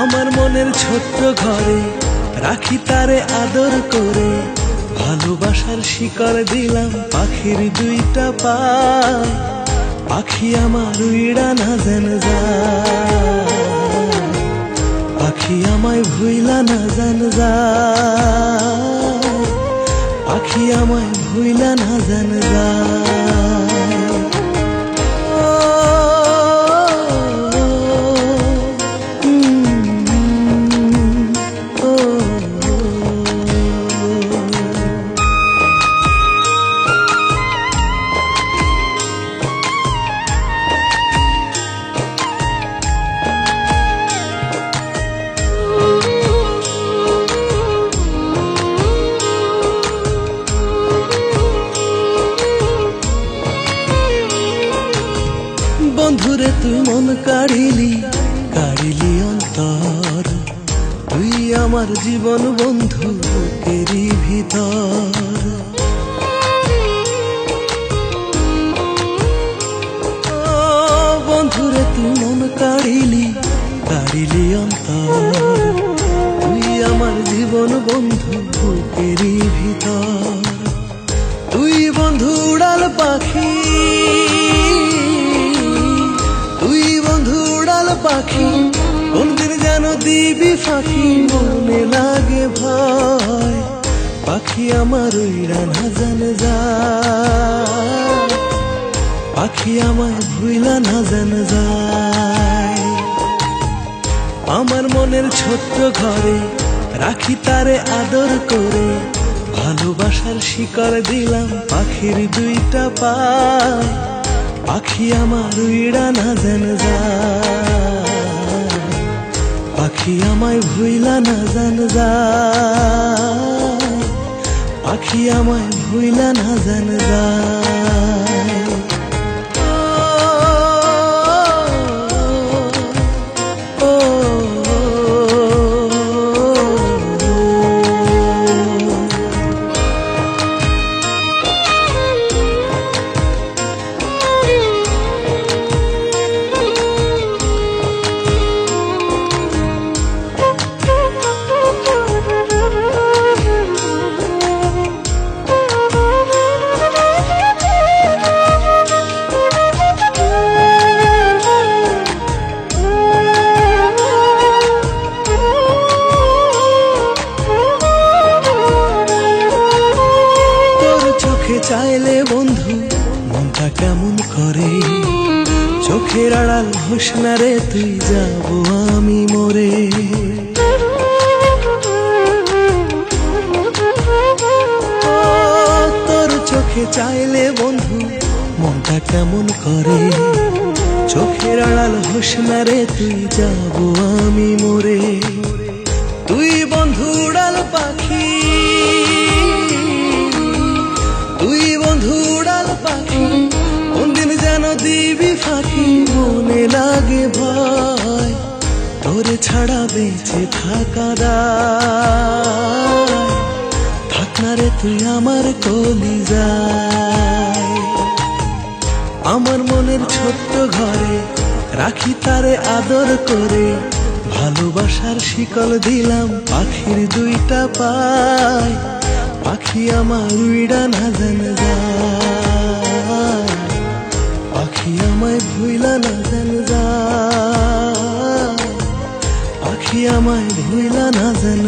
আমার মনের ছোট্ট ঘরে রাখি তারে আদর করে, ভালোবাসার শিকড় দিলাম পাখির দুইটা পায়। পাখি আমার উইড়া না যেন যায়, পাখি আমায় ভুইলা না যেন যায়, পাখি আমায় ভুইলা না যেন যায়। বন্ধুরে তুই মন কাড়িলি, কাড়িলি অন্তর, তুই আমার জীবন বন্ধু বুকেরই ভিতর। বন্ধুরে তুই মন কাড়িলি, কাড়িলি অন্তর, তুই আমার জীবন বন্ধু বুকেরই ভিতর। তুই বন্ধু উড়াল পাখি, পাখি কোনদিন যেন দিবি ফাঁকি, মনে লাগে ভয়। পাখি আমার উইড়া না যেন যায়, পাখি আমায় ভুইলা না যেন যায়। আমার মনের ছোট্ট ঘরে রাখি তারে আদর করে, ভালোবাসার শিকড় দিলাম পাখির দুইটা পায়। পাখি আমার উইড়া না যেন যায়, পাখি আমায় ভুইলা না যেন যায়, পাখি আমায় ভুইলা না যেন যায়। চাইলে বন্ধু মনটা কেমন করে, চোখের আড়াল হোস না রে তুই, যাবো আমি মরে। তোর চোখে চাইলে বন্ধু মনটা কেমন করে, চোখের আড়াল হোস না রে তুই, যাবো আমি মরে। তুই বন্ধু উড়াল পাখি, তুই বন্ধু উড়াল পাখি, কোনদিন যেন দিবি ফাঁকি, মনে লাগে ভয়। তোরে ছাড়া বেঁচে থাকা দায়, থাক না রে তুই আমার কলিজায়। আমার মনের ছোট্ট ঘরে রাখি তারে আদর করে, ভালোবাসার শিকল দিলাম পাখির দুইটা পায়। পাখি আমার উইড়া না যেন যায়, পাখি আমায় ভুইলা না যেন যায়, পাখি আমায় ভুইলা না যেন